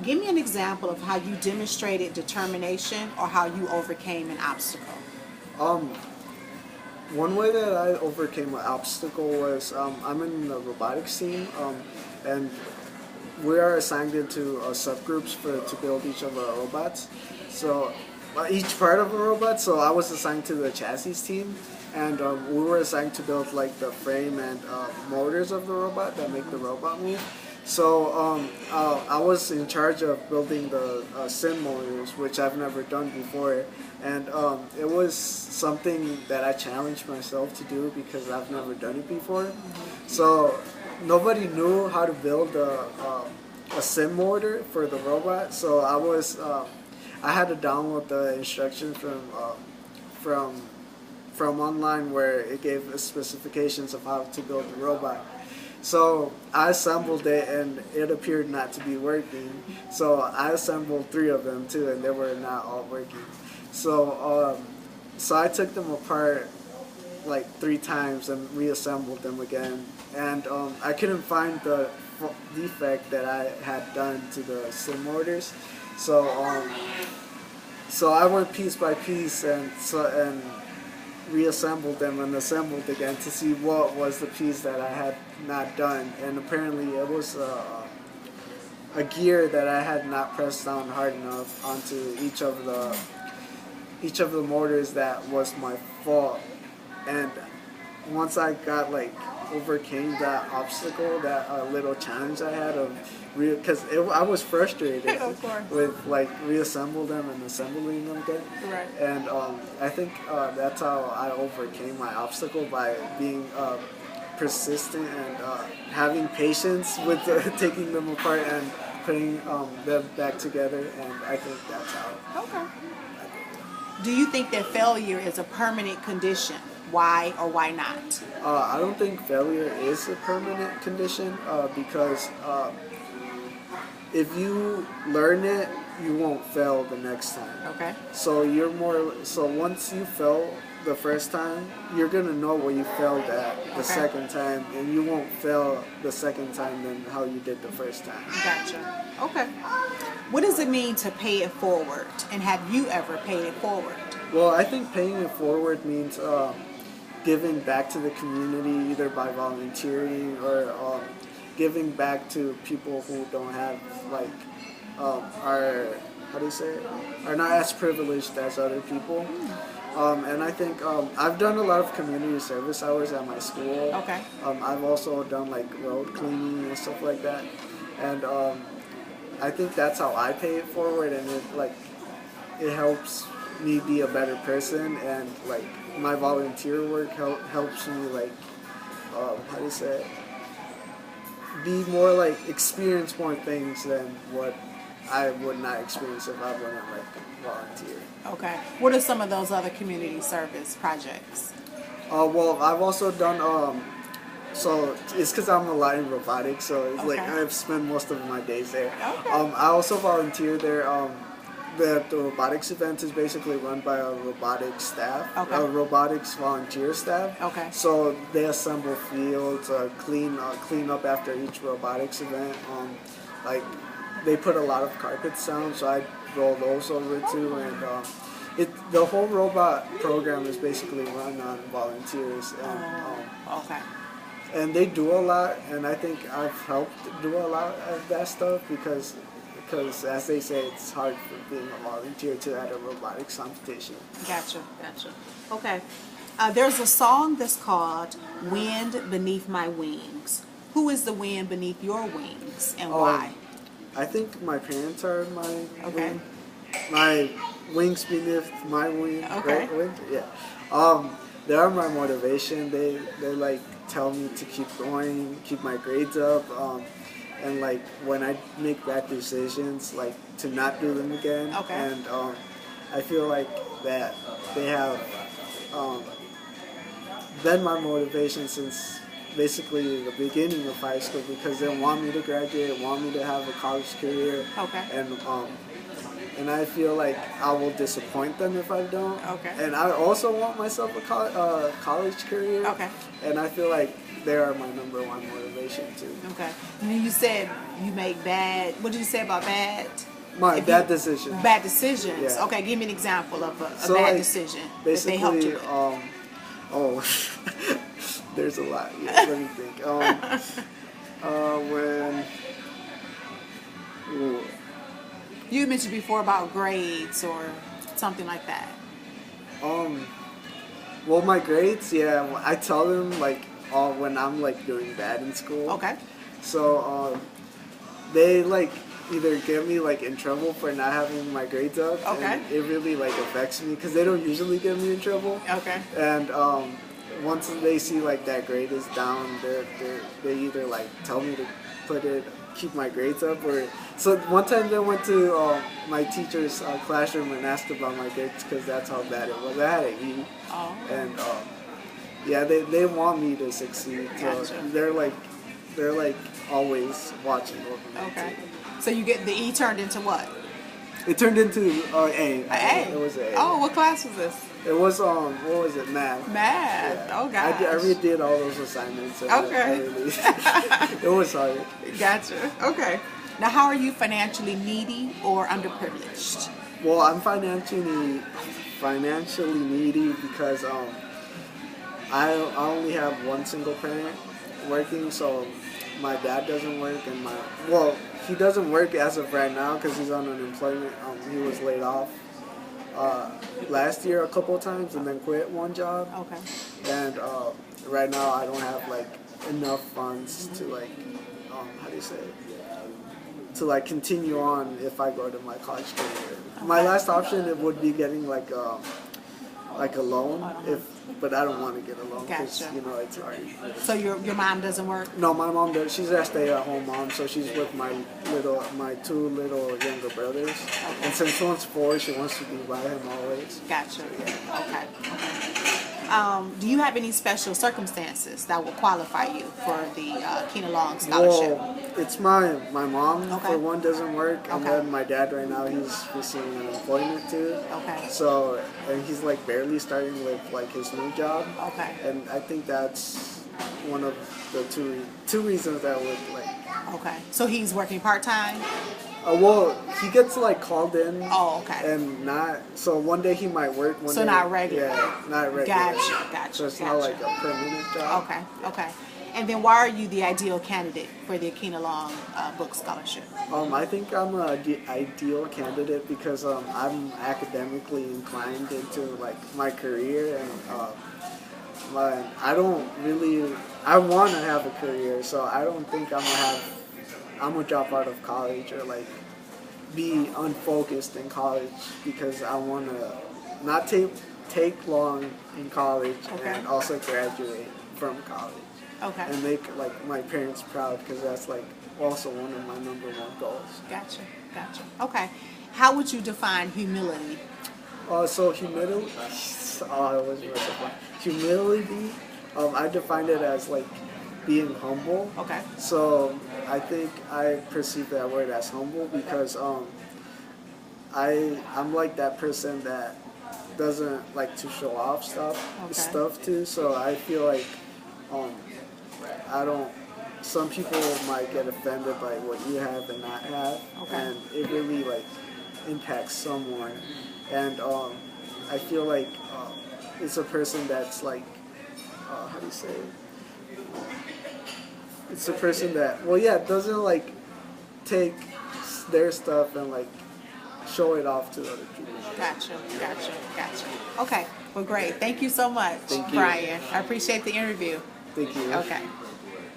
Give me an example of how you demonstrated determination or how you overcame an obstacle. Um, One way that I overcame an obstacle was I'm in the robotics team, and we are assigned into subgroups to build each of our robots. So each part of a robot. So I was assigned to the chassis team, and we were assigned to build like the frame and motors of the robot that make the robot move. So I was in charge of building the sim motors, which I've never done before, and it was something that I challenged myself to do because I've never done it before. So nobody knew how to build a sim motor for the robot, so I had to download the instructions from from online where it gave us specifications of how to build the robot. So I assembled it and it appeared not to be working. So I assembled three of them too, and they were not all working. So so I took them apart like three times and reassembled them again. And I couldn't find the defect that I had done to the sim motors. So so I went piece by piece and reassembled them and assembled again to see what was the piece that I had not done. And apparently it was a gear that I had not pressed down hard enough onto each of the motors that was my fault. And once I got like overcame that obstacle, that little challenge I had of because I was frustrated Of course. with like reassemble them and assembling them again. Right. And I think that's how I overcame my obstacle, by being persistent and having patience with taking them apart and putting them back together. And I think that's how. Okay. Do you think that failure is a permanent condition? Why or why not? I don't think failure is a permanent condition because if you learn it, you won't fail the next time. Okay. So so once you fail the first time, you're gonna know where you failed at the second time, and you won't fail the second time than how you did the first time. Gotcha. Okay. What does it mean to pay it forward? And have you ever paid it forward? Well, I think paying it forward means giving back to the community, either by volunteering or giving back to people who don't have like are how do you say it? Are not as privileged as other people. And I think I've done a lot of community service hours at my school. Okay. I've also done like road cleaning and stuff like that, and I think that's how I pay it forward, and it helps me be a better person, and like my volunteer work helps me like how do you say it? Be more like experience more things than what I would not experience if I wouldn't like volunteer. Okay. What are some of those other community service projects? Well, I've also done so it's because I'm a lot in robotics, so it's like Okay. I've spent most of my days there. Okay. I also volunteer there. The robotics event is basically run by a robotics staff, Okay. a robotics volunteer staff. Okay. So they assemble fields, clean up after each robotics event. Like they put a lot of carpets down, so I roll those over too. And the whole robot program is basically run on volunteers, Okay. and they do a lot. And I think I've helped do a lot of that stuff because as they say, it's hard for being a volunteer to at a robotics competition. Gotcha. Okay. There's a song that's called "Wind Beneath My Wings." Who is the wind beneath your wings, and why? I think my parents are my Okay. wing. My wings beneath my wing. Okay. Right? Wing? Yeah. They are my motivation. They like tell me to keep going, keep my grades up. And like when I make bad decisions, like to not do them again. Okay. And I feel like that they have been my motivation since basically the beginning of high school, because they want me to graduate, want me to have a college career. Okay. And and I feel like I will disappoint them if I don't. Okay. And I also want myself a college career. Okay. And I feel like they are my number one motivation too. Okay. And you said you make bad. What did you say about bad? Bad decisions. Bad decisions. Yeah. Okay, give me an example of a So, bad like, decision that Basically, they helped you with. Oh, there's a lot. Yeah, let me think. When ooh, You mentioned before about grades or something like that. well, my grades, yeah, I tell them like when I'm like doing bad in school. Okay. So they like either get me like in trouble for not having my grades up. Okay. And it really like affects me because they don't usually get me in trouble. Okay. And once they see like that grade is down, they either like tell me to keep my grades up, or so one time they went to my teacher's classroom and asked about my grades because that's how bad it was. I had an E. Oh. And yeah, they want me to succeed. So Gotcha. they're like always watching over me. Okay. So you get the E turned into what? It turned into A. A. It was an A. Oh, what class was this? It was what was it? Math. Math. Yeah. Oh gosh. I redid all those assignments. And Okay. it was hard. Gotcha. Okay. Now, how are you financially needy or underprivileged? Well, I'm financially needy because I only have one single parent working, so my dad doesn't work, and he doesn't work as of right now because he's on unemployment. He was laid off last year a couple of times and then quit one job. Okay. And right now I don't have like enough funds to like how do you say it? To like continue on if I go to my college career. My last option it would be getting like a loan but I don't want to get a loan because Gotcha. it's hard. So your mom doesn't work? No, my mom does. She's a stay-at-home mom, so she's with my two little younger brothers. And since one's 4, she wants to be by him always. Gotcha. Okay. Do you have any special circumstances that will qualify you for the Kina Long scholarship? Well, it's my mom Okay. for one doesn't work, and Okay. then my dad right now he's receiving unemployment too. Okay. So and he's like barely starting with like his new job. Okay. And I think that's one of the two reasons that would like. Okay. So he's working part-time? Well, he gets like called in. Oh, okay. And so one day he might work. One So day, not regular. Yeah, not regular. Gotcha. So it's not like a permanent job. Okay. And then why are you the ideal candidate for the Kina Long book scholarship? I think I'm an ideal candidate because I'm academically inclined into like my career and I want to have a career, so I don't think I'm gonna drop out of college or like be unfocused in college because I want to not take long in college Okay. and also graduate from college. Okay. And make like my parents proud because that's like also one of my number one goals. Gotcha. Okay. How would you define humility? So humility. Oh, it was so fun. Humility. I defined it as like being humble. Okay. So I think I perceive that word as humble because I'm like that person that doesn't like to show off stuff too. So I feel like I don't. Some people might get offended by what you have and not have, and it really like impacts someone. And I feel like it's a person that's like, how do you say it? It's a person that doesn't like take their stuff and like show it off to other people. Gotcha. Okay. Well, great. Thank you so much, Thank you. Brian. I appreciate the interview. Thank you. Okay.